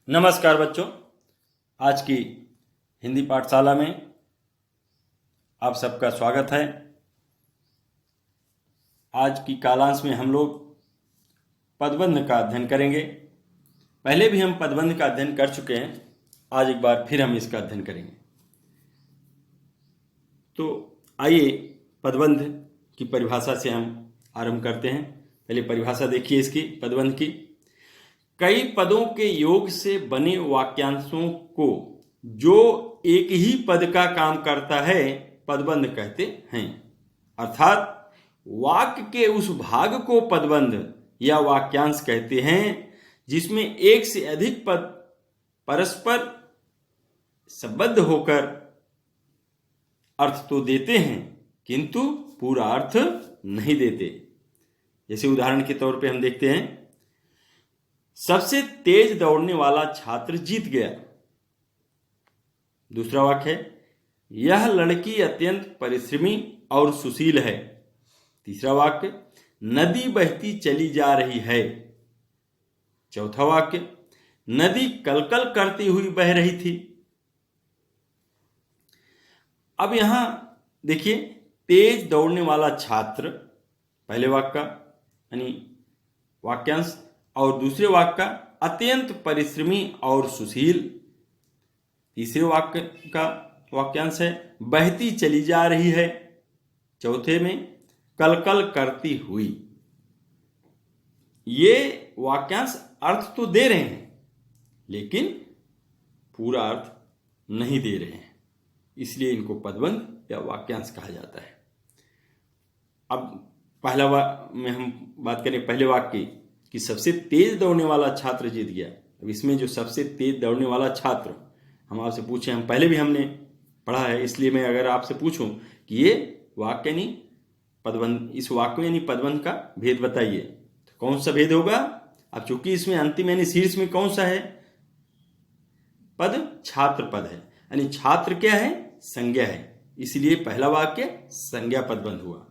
नमस्कार बच्चों, आज की हिंदी पाठशाला में आप सबका स्वागत है। आज की कालांश में हम लोग पदबंध का अध्ययन करेंगे। पहले भी हम पदबंध का अध्ययन कर चुके हैं, आज एक बार फिर हम इसका अध्ययन करेंगे। तो आइए पदबंध की परिभाषा से हम आरंभ करते हैं। पहले परिभाषा देखिए इसकी पदबंध की। कई पदों के योग से बने वाक्यांशों को जो एक ही पद का काम करता है पदबंध कहते हैं। अर्थात वाक्य के उस भाग को पदबंध या वाक्यांश कहते हैं जिसमें एक से अधिक पद परस्पर संबद्ध होकर अर्थ तो देते हैं किंतु पूरा अर्थ नहीं देते। जैसे उदाहरण के तौर पे हम देखते हैं, सबसे तेज दौड़ने वाला छात्र जीत गया। दूसरा वाक्य है, यह लड़की अत्यंत परिश्रमी और सुशील है। तीसरा वाक्य, नदी बहती चली जा रही है। चौथा वाक्य, नदी कलकल करती हुई बह रही थी। अब यहां देखिए, तेज दौड़ने वाला छात्र पहले वाक्य का यानी वाक्यांश, और दूसरे वाक्य का अत्यंत परिश्रमी और सुशील। तीसरे वाक्य का वाक्यांश है बहती चली जा रही है। चौथे में कलकल करती हुई। ये वाक्यांश अर्थ तो दे रहे हैं लेकिन पूरा अर्थ नहीं दे रहे हैं, इसलिए इनको पदबंध या वाक्यांश कहा जाता है। अब पहला में हम बात करें पहले वाक्य की कि सबसे तेज दौड़ने वाला छात्र जीत गया। अब इसमें जो सबसे तेज दौड़ने वाला छात्र, हम आपसे पूछे, हम पहले भी हमने पढ़ा है, इसलिए मैं अगर आपसे पूछूं कि ये वाक्य यानी पदबंध, इस वाक्य यानी पदबंध का भेद बताइए, तो कौन सा भेद होगा? अब चूंकि इसमें अंतिम यानी शीर्ष में कौन सा है पद? छात्र पद है, यानी छात्र क्या है? संज्ञा है, इसलिए पहला वाक्य संज्ञा पदबंध हुआ।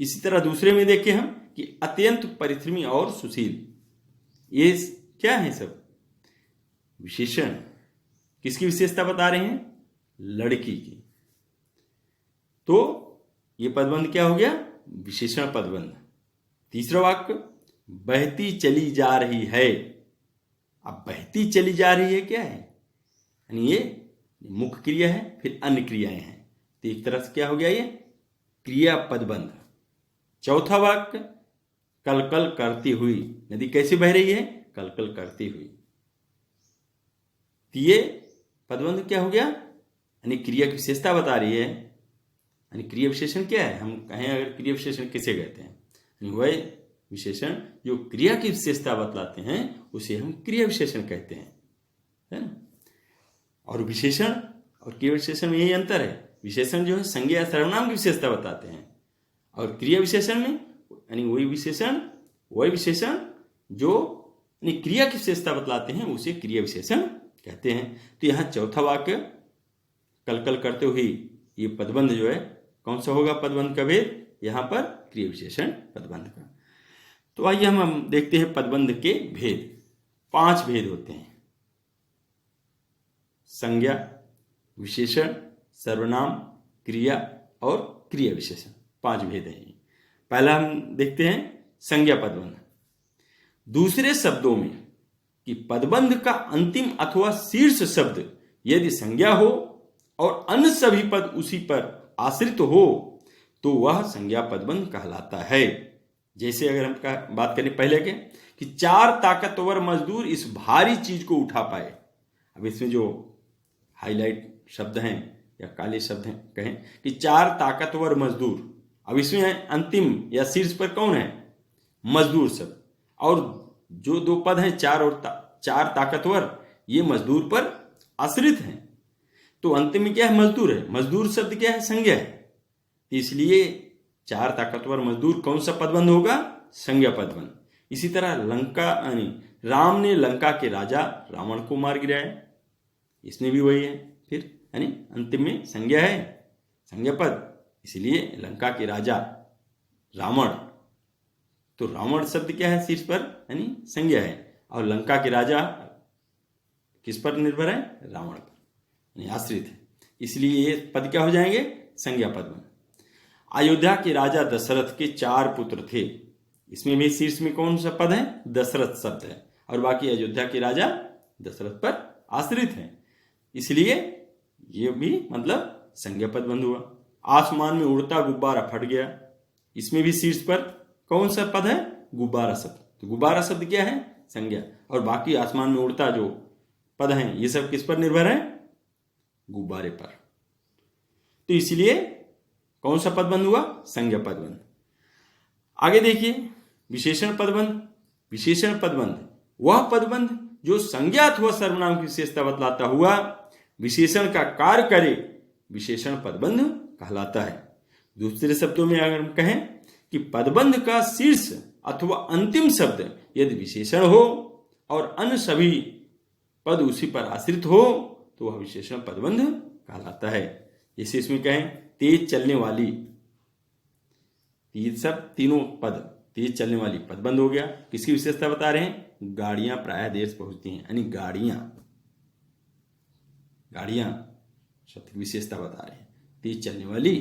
इसी तरह दूसरे में देखें हम कि अत्यंत परिश्रमी और सुशील, ये क्या है? सब विशेषण। किसकी विशेषता बता रहे हैं? लड़की की। तो ये पदबंध क्या हो गया? विशेषण पदबंध। तीसरा वाक्य, बहती चली जा रही है। अब बहती चली जा रही है क्या है? यानी ये मुख्य क्रिया है, फिर अन्य क्रियाएं हैं, तो एक तरह से क्या हो गया? ये क्रिया पदबंध। चौथा वाक्य, कलकल करती हुई। नदी कैसे बह रही है? कलकल करती हुई। तो ये पदबंध क्या हो गया? यानी क्रिया की विशेषता बता रही है। यानी क्रिया विशेषण क्या है? हम कहें अगर क्रिया विशेषण किसे कहते हैं, यानी वह विशेषण जो क्रिया की विशेषता बतलाते हैं उसे हम क्रिया विशेषण कहते हैं, है ना। और विशेषण और क्रिया विशेषण में यही अंतर है। विशेषण जो है संज्ञा या सर्वनाम की विशेषता बताते हैं, और क्रिया विशेषण में यानी वही विशेषण जो यानी क्रिया की विशेषता बतलाते हैं उसे क्रिया विशेषण कहते हैं। तो यहाँ चौथा वाक्य कलकल करते हुए, ये पदबंध जो है कौन सा होगा? पदबंध का भेद यहाँ पर क्रिया विशेषण पदबंध का। तो आइए हम देखते हैं पदबंध के भेद। 5 भेद होते हैं: संज्ञा, विशेषण, सर्वनाम, क्रिया और क्रिया विशेषण। 5 भेद हैं। पहला हम देखते हैं संज्ञा पदबंध। दूसरे शब्दों में कि पदबंध का अंतिम अथवा शीर्ष शब्द यदि संज्ञा हो और अन्य सभी पद उसी पर आश्रित हो तो वह संज्ञा पदबंध कहलाता है। जैसे अगर हम बात करें पहले के कि 4 ताकतवर मजदूर इस भारी चीज को उठा पाए। अब इसमें जो हाईलाइट शब्द हैं या काले शब्द हैं, कहें कि 4 ताकतवर मजदूर। अब इसमें अंतिम या शीर्ष पर कौन है? मजदूर शब्द। और जो 2 पद हैं 4 और 4 ताकतवर, ये मजदूर पर आश्रित हैं। तो अंतिम में क्या है? मजदूर है। मजदूर शब्द क्या है? संज्ञा है। इसलिए 4 ताकतवर मजदूर कौन सा पदबंध होगा? संज्ञा पदबंध। इसी तरह लंका यानी राम ने लंका के राजा रावण को मार गिराया, इसमें भी वही है। फिर यानी अंतिम में संज्ञा है, संज्ञा पद, इसलिए लंका के राजा रावण। तो रावण शब्द क्या है? शीर्ष पर यानी संज्ञा है, और लंका के राजा किस पर निर्भर है? रावण पर, यानी आश्रित है। इसलिए ये पद क्या हो जाएंगे? संज्ञा पद बन। अयोध्या के राजा दशरथ के 4 पुत्र थे। इसमें भी शीर्ष में कौन सा पद है? दशरथ शब्द है, और बाकी अयोध्या के राजा दशरथ पर आश्रित हैं, इसलिए ये भी मतलब संज्ञा पद बंध हुआ। आसमान में उड़ता गुब्बारा फट गया। इसमें भी शीर्ष पर कौन सा पद है? गुब्बारा शब्द। तो गुब्बारा शब्द क्या है? संज्ञा। और बाकी आसमान में उड़ता जो पद हैं ये सब किस पर निर्भर है? गुब्बारे पर। तो इसलिए कौन सा पद बंध हुआ? संज्ञा पद बंध। आगे देखिए विशेषण पदबंध। विशेषण पदबंध वह पदबंध जो संज्ञा अथवा सर्वनाम की विशेषता बतलाता हुआ विशेषण का कार्य करे, विशेषण पदबंध कहलाता है। दूसरे शब्दों में अगर हम कहें कि पदबंध का शीर्ष अथवा अंतिम शब्द यदि विशेषण हो और अन्य सभी पद उसी पर आश्रित हो तो वह विशेषण पदबंध कहलाता है। जैसे इसमें कहें तेज चलने वाली, तीनों पद तेज चलने वाली पदबंध हो गया। किसकी विशेषता बता रहे हैं? गाड़ियां प्रायः देर से पहुंचती हैं, यानी गाड़ियां शब्द की विशेषता बता रहे हैं। तेज चलने वाली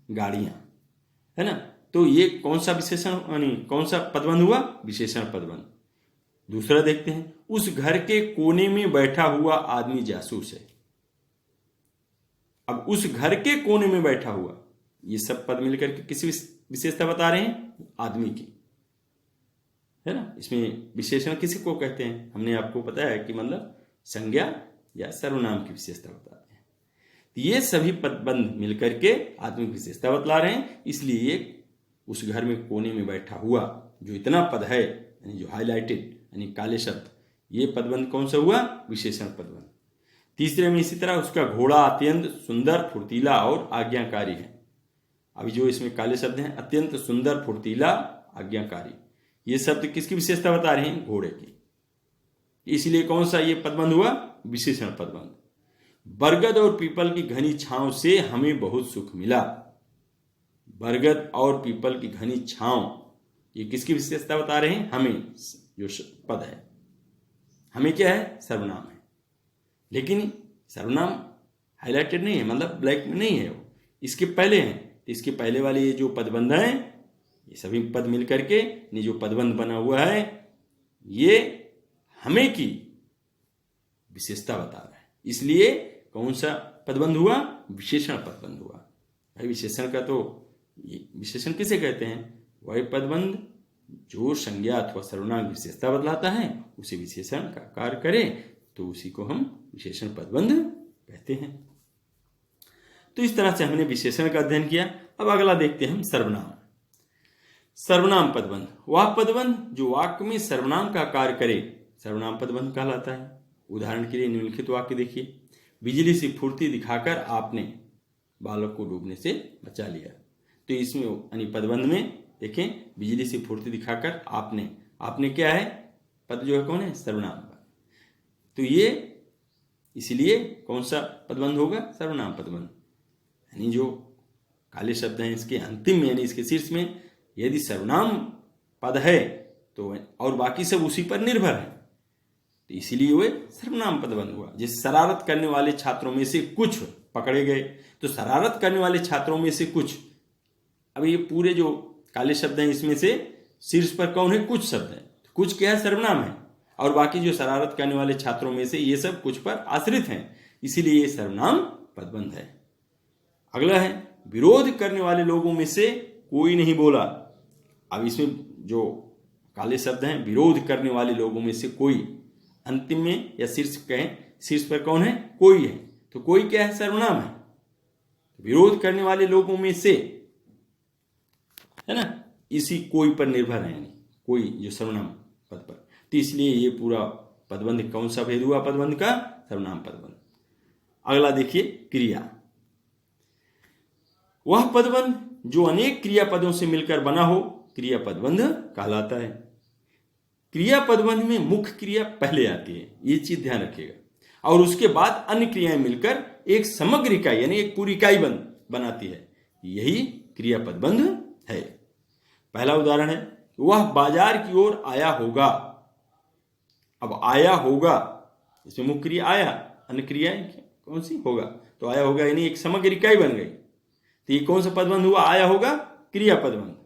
गाड़ियां, है ना। तो ये कौन सा विशेषण यानी कौन सा पदबंध हुआ? विशेषण पदबंध। दूसरा देखते हैं उस घर के कोने में बैठा हुआ आदमी जासूस है। अब उस घर के कोने में बैठा हुआ, ये सब पद मिलकर के किसी विशेषता बता रहे हैं? आदमी की, है ना। इसमें विशेषण किसी को कहते हैं? हमने आपको बताया कि मतलब संज्ञा या सर्वनाम की विशेषता बताते हैं। तो ये सभी पदबंध मिलकर के आदमी की विशेषता बतला रहे हैं। इसलिए ये उस घर में कोने में बैठा हुआ जो इतना पद है, यानी जो हाईलाइटेड यानी काले शब्द, ये पदबंध कौन सा हुआ? विशेषण पदबंध। तीसरे में इसी तरह उसका घोड़ा अत्यंत सुंदर, फुर्तीला और आज्ञाकारी है। अभी जो इसमें काले शब्द हैं अत्यंत सुंदर, फुर्तीला, आज्ञाकारी, ये शब्द किसकी विशेषता बता रहे हैं? घोड़े की। इसलिए कौन सा ये पदबंध हुआ? विशेषण पदबंध। बरगद और पीपल की घनी छांव से हमें बहुत सुख मिला। बरगद और पीपल की घनी छांव, ये किसकी विशेषता बता रहे हैं? हमें, जो पद है। हमें क्या है? सर्वनाम है, लेकिन सर्वनाम हाईलाइटेड नहीं है, मतलब ब्लैक में नहीं है, वो इसके पहले है। तो इसके पहले वाले ये जो पदबंध है, ये सभी पद मिलकर के ये जो पदबंध बना हुआ है ये हमें की विशेषता बता रहा है। इसलिए कौन सा पदबंध हुआ? विशेषण पदबंध हुआ। भाई विशेषण का तो ये विशेषण किसे कहते हैं? वही पदबंध जो संज्ञा अथवा सर्वनाम की विशेषता बतलाता है, उसे विशेषण का कार्य करे तो उसी को हम विशेषण पदबंध कहते हैं। तो इस तरह से हमने विशेषण का अध्ययन किया। अब अगला देखते हैं हम सर्वनाम। सर्वनाम पदबंध वह पदबंध जो वाक्य में सर्वनाम का कार्य करे, सर्वनाम पदबंध कहलाता है। उदाहरण के लिए निम्नलिखित वाक्य देखिए। बिजली से फुर्ती दिखाकर आपने बालक को डूबने से बचा लिया। तो इसमें यानी पदबंध में देखें, बिजली से फुर्ती दिखाकर आपने क्या है? पद जो है कौन है? सर्वनाम। तो ये इसलिए कौन सा पदबंध होगा? सर्वनाम पदबंध। यानी जो काले शब्द हैं इसके अंतिम में यानी इसके शीर्ष में यदि सर्वनाम पद है तो और बाकी सब उसी पर निर्भर है, तो इसीलिए वह सर्वनाम पदबंध हुआ। जैसे शरारत करने वाले छात्रों में से कुछ पकड़े गए, तो शरारत करने वाले छात्रों में से कुछ, अब ये पूरे जो काले शब्द हैं इसमें से शीर्ष पर कौन है? कुछ शब्द है। तो कुछ क्या है? सर्वनाम है। और बाकी जो शरारत करने वाले छात्रों में से ये सब कुछ पर आश्रित हैं, इसीलिए ये सर्वनाम पदबंध है। अगला है विरोध करने वाले लोगों में से कोई नहीं बोला। अब इसमें जो काले शब्द हैं विरोध करने वाले लोगों में से कोई, अंतिम में या शीर्ष कहें, शीर्ष पर कौन है? कोई है। तो कोई क्या है? सर्वनाम है। विरोध करने वाले लोगों में से, है ना, इसी कोई पर निर्भर है, यानी कोई जो सर्वनाम पद पर। तो इसलिए ये पूरा पदबंध कौन सा भेद हुआ? पदबंध का सर्वनाम पदबंध। अगला देखिए क्रिया। वह पदबंध जो अनेक क्रियापदों से मिलकर बना हो क्रिया पदबंध कहलाता है। क्रिया पदबंध में मुख्य क्रिया पहले आती है, ये चीज ध्यान रखिएगा, और उसके बाद अन्य क्रियाएं मिलकर एक समग्र इकाई यानी एक पूरी इकाई बनाती है। यही क्रिया पदबंध है। पहला उदाहरण है वह बाजार की ओर आया होगा। अब आया होगा इसमें मुख्य क्रिया आया, अन्य क्रियाएं कौन सी होगा, तो आया होगा, यानी एक समग्र इकाई बन गई। तो ये कौन सा पदबंध हुआ, आया होगा क्रिया पदबंध।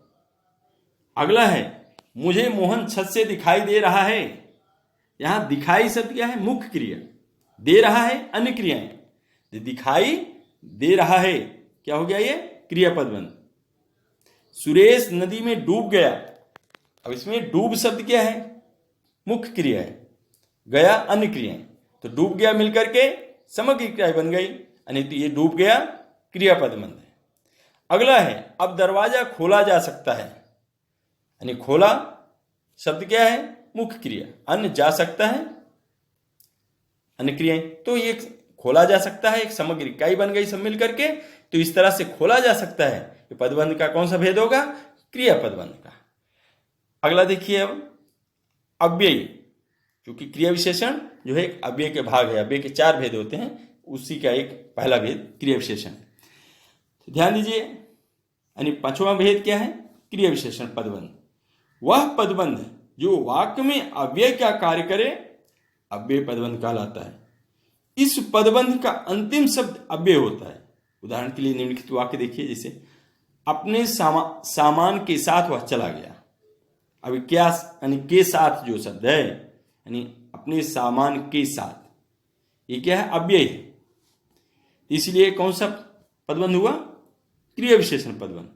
अगला है मुझे मोहन छत से दिखाई दे रहा है। यहां दिखाई शब्द क्या है, मुख्य क्रिया, दे रहा है अन्य क्रियाएं। दिखाई दे रहा है क्या हो गया, ये क्रिया पदबंध। सुरेश नदी में डूब गया। अब इसमें डूब शब्द क्या है, मुख्य क्रिया है, गया अन्य क्रियाएं, तो डूब गया मिलकर के समग्र क्रिया बन गई, यानी तो ये डूब गया क्रिया पदबंध है। अगला है अब दरवाजा खोला जा सकता है, यानी खोला शब्द क्या है, मुख्य क्रिया, अन्य जा सकता है अन्य क्रियाएं, तो ये खोला जा सकता है एक समग्र इकाई बन गई सब मिल करके। तो इस तरह से खोला जा सकता है, ये पदबंध का कौन सा भेद होगा, क्रिया पदबंध का। अगला देखिए अब अव्ययी, क्योंकि क्रिया विशेषण जो है अव्यय के भाग है, अव्यय के 4 भेद होते हैं, उसी का एक पहला भेद क्रिया विशेषण। तो ध्यान दीजिए, यानी 5वां भेद क्या है, क्रिया विशेषण पदबंध। वह पदबंध जो वाक्य में अव्यय का कार्य करे अव्यय पदबंध कहलाता है। इस पदबंध का अंतिम शब्द अव्यय होता है। उदाहरण के लिए निम्नलिखित वाक्य देखिए, जैसे अपने सामान के साथ वह चला गया। अभी क्या, यानी के साथ जो शब्द है, यानी अपने सामान के साथ, ये क्या है, अव्यय है, इसलिए कौन सा पदबंध हुआ, क्रिया विशेषण पदबंध।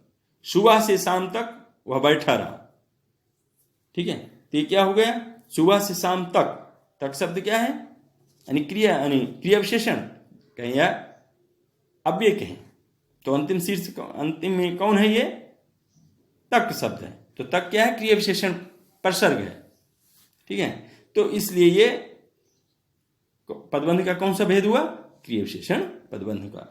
सुबह से शाम तक वह बैठा रहा, ठीक है, तो ये क्या हो गया, सुबह से शाम तक, तक शब्द क्या है, यानी क्रिया, यानी क्रिया विशेषण कहें या अव्यय कहें, तो अंतिम शीर्ष अंतिम में कौन है, ये तक शब्द है, तो तक क्या है, क्रिया विशेषण परसर्ग है, ठीक है। तो इसलिए ये पदबंध का कौन सा भेद हुआ, क्रिया विशेषण पदबंध का।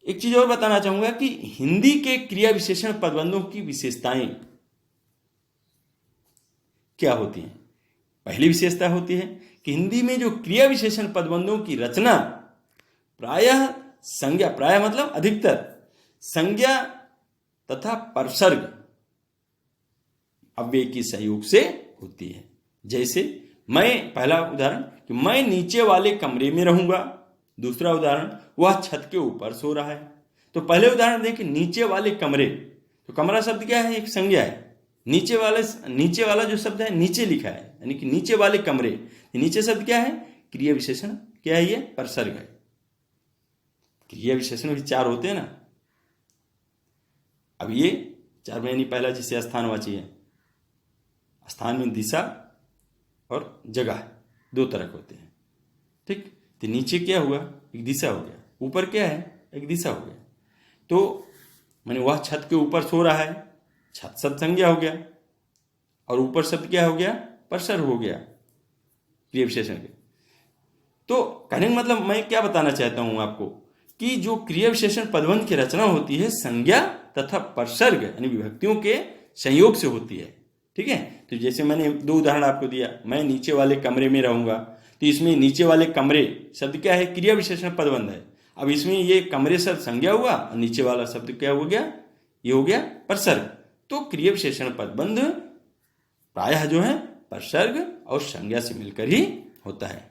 एक चीज और बताना चाहूंगा कि हिंदी के क्रिया विशेषण पदबंधों की विशेषताएं क्या होती हैं। पहली विशेषता होती है कि हिंदी में जो क्रिया विशेषण पदबंधों की रचना प्रायः संज्ञा, प्रायः मतलब अधिकतर संज्ञा तथा परसर्ग अव्यय के सहयोग से होती है। जैसे मैं, पहला उदाहरण कि मैं नीचे वाले कमरे में रहूंगा, दूसरा उदाहरण वह छत के ऊपर सो रहा है। तो पहले उदाहरण देखिए, नीचे वाले कमरे, तो कमरा शब्द क्या है, एक संज्ञा है, नीचे वाला जो शब्द है नीचे लिखा है, यानी कि नीचे वाले कमरे, नीचे शब्द क्या है, क्रिया विशेषण क्या है, ये परसर्ग है। क्रिया विशेषण भी 4 होते हैं ना, अब ये 4 में, यानी पहला जिसे स्थानवाची है, स्थान में दिशा और जगह 2 तरह के होते हैं, ठीक। तो नीचे क्या हुआ, एक दिशा हो गया, ऊपर क्या है, एक दिशा हो गया। तो मैंने वह छत के ऊपर सो रहा है, छत शब्द संज्ञा हो गया, और ऊपर शब्द क्या हो गया, परसर्ग हो गया क्रिया विशेषण के। तो कहने का मतलब मैं क्या बताना चाहता हूं आपको, कि जो क्रिया विशेषण पदबंध की रचना होती है संज्ञा तथा परसर्ग यानी विभक्तियों के संयोग से होती है, ठीक है। तो जैसे मैंने 2 उदाहरण आपको दिया, मैं नीचे वाले कमरे में रहूंगा, तो इसमें नीचे वाले कमरे शब्द क्या है, क्रिया विशेषण पदबंध है। अब इसमें ये कमरे शब्द संज्ञा हुआ और नीचे वाला शब्द क्या हो गया, ये हो गया परसर्ग। तो क्रिया विशेषण पदबंध प्रायः जो है परसर्ग और संज्ञा से मिलकर ही होता है।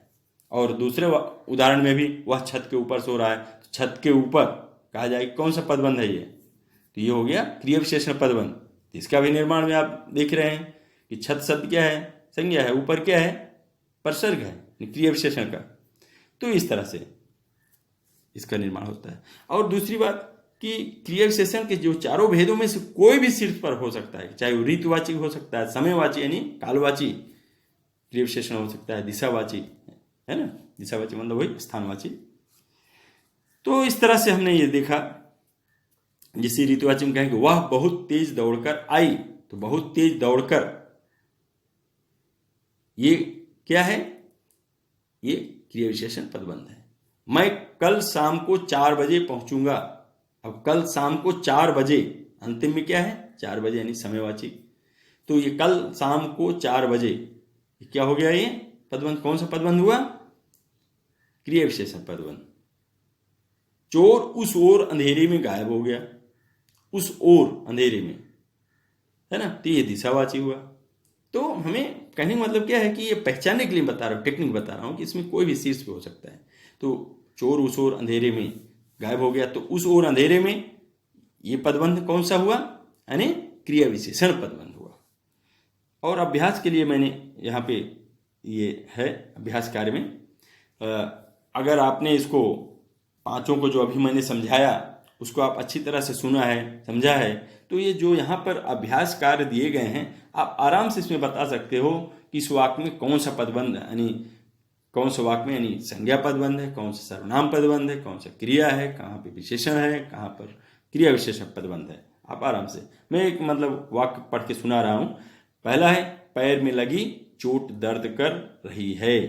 और दूसरे उदाहरण में भी वह छत के ऊपर सो रहा है, तो छत के ऊपर कहा जाए कौन सा पदबंध है ये, तो ये हो गया क्रिया विशेषण पदबंध। इसका भी निर्माण में आप देख रहे हैं कि छत शब्द क्या है, संज्ञा है, ऊपर क्या है, परसर्ग है क्रिया विशेषण का। तो इस तरह से इसका निर्माण होता है। और दूसरी बात कि क्रिया विशेषण के जो 4 भेदों में से कोई भी शीर्ष पर हो सकता है, चाहे वो ऋतुवाची हो सकता है, समयवाची यानी कालवाची क्रिया विशेषण हो सकता है, दिशावाची है ना, दिशावाची मतलब वही स्थानवाची। तो इस तरह से हमने ये देखा, जैसे ऋतुवाची में कहेंगे वह बहुत तेज दौड़कर आई, तो बहुत तेज दौड़कर ये क्या है, ये क्रिया विशेषण पदबंध है। मैं कल शाम को 4 बजे पहुंचूंगा, अब कल शाम को 4 बजे अंतिम में क्या है, 4 बजे यानी समयवाची। तो ये कल शाम को 4 बजे क्या हो गया, ये पदबंध कौन सा पदबंध हुआ, क्रिया विशेषण पदबंध। चोर उस ओर अंधेरे में गायब हो गया, उस ओर अंधेरे में है ना, तो ये दिशावाची हुआ। तो हमें कहने का मतलब क्या है कि ये पहचानने के लिए बता रहा हूँ, टेक्निक बता रहा हूँ कि इसमें कोई भी शीर्ष पे हो सकता है। तो चोर उस ओर अंधेरे में गायब हो गया, तो उस ओर अंधेरे में ये पदबंध कौन सा हुआ, यानी क्रिया विशेषण पदबंध हुआ। और अभ्यास के लिए मैंने यहाँ पे ये है अभ्यास कार्य में, अगर आपने इसको पांचों को जो अभी मैंने समझाया उसको आप अच्छी तरह से सुना है, समझा है, तो ये जो यहाँ पर अभ्यास कार्य दिए गए हैं आप आराम से इसमें बता सकते हो कि इस वाक्य में कौन सा पदबंध, यानी कौन सा वाक्य में यानी संज्ञा पदबंध है, कौन सा सर्वनाम पदबंध है, कौन सा क्रिया है, कहाँ पे विशेषण है, कहाँ पर क्रिया विशेषण पदबंध है। आप आराम से, मैं एक मतलब वाक्य पढ़ के सुना रहा हूँ। पहला है, पैर में लगी चोट दर्द कर रही है।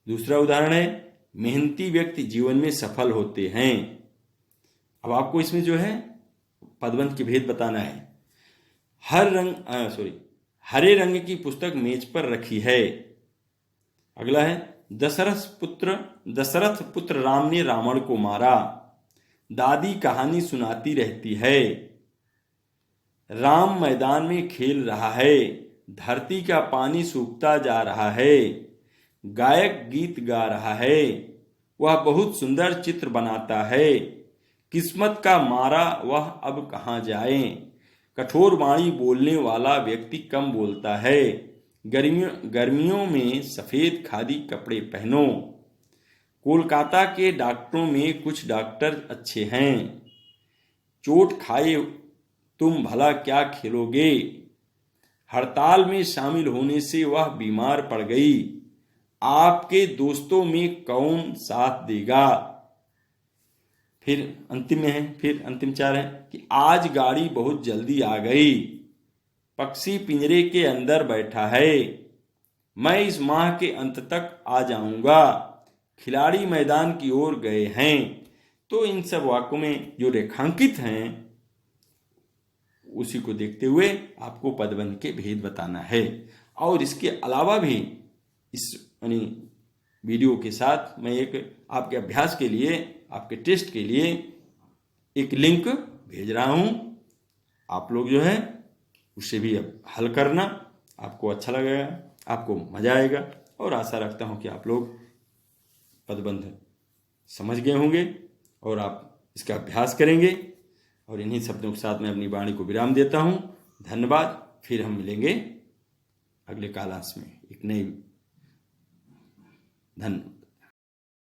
दूसरा उदाहरण है, मेहनती व्यक्ति जीवन में सफल होते हैं। अब आपको इसमें जो है पदबंध के भेद बताना है। हरे रंग की पुस्तक मेज पर रखी है। अगला है, दशरथ पुत्र राम ने रावण को मारा। दादी कहानी सुनाती रहती है। राम मैदान में खेल रहा है। धरती का पानी सूखता जा रहा है। गायक गीत गा रहा है। वह बहुत सुंदर चित्र बनाता है। किस्मत का मारा वह अब कहाँ जाए। कठोर वाणी बोलने वाला व्यक्ति कम बोलता है। गर्मियों में सफेद खादी कपड़े पहनो। कोलकाता के डॉक्टरों में कुछ डॉक्टर अच्छे हैं। चोट खाए तुम भला क्या खेलोगे। हड़ताल में शामिल होने से वह बीमार पड़ गई। आपके दोस्तों में कौन साथ देगा। फिर अंतिम में है, फिर अंतिम चार है कि आज गाड़ी बहुत जल्दी आ गई। पक्षी पिंजरे के अंदर बैठा है। मैं इस माह के अंत तक आ जाऊंगा। खिलाड़ी मैदान की ओर गए हैं। तो इन सब वाक्यों में जो रेखांकित हैं उसी को देखते हुए आपको पदबंध के भेद बताना है। और इसके अलावा भी इस वीडियो के साथ मैं एक आपके अभ्यास के लिए, आपके टेस्ट के लिए एक लिंक भेज रहा हूं। आप लोग जो है उससे भी अब हल करना, आपको अच्छा लगेगा, आपको मजा आएगा। और आशा रखता हूं कि आप लोग पदबंध समझ गए होंगे और आप इसका अभ्यास करेंगे। और इन्हीं शब्दों के साथ मैं अपनी वाणी को विराम देता हूं। धन्यवाद। फिर हम मिलेंगे अगले कालांश में एक नई धन्यवाद।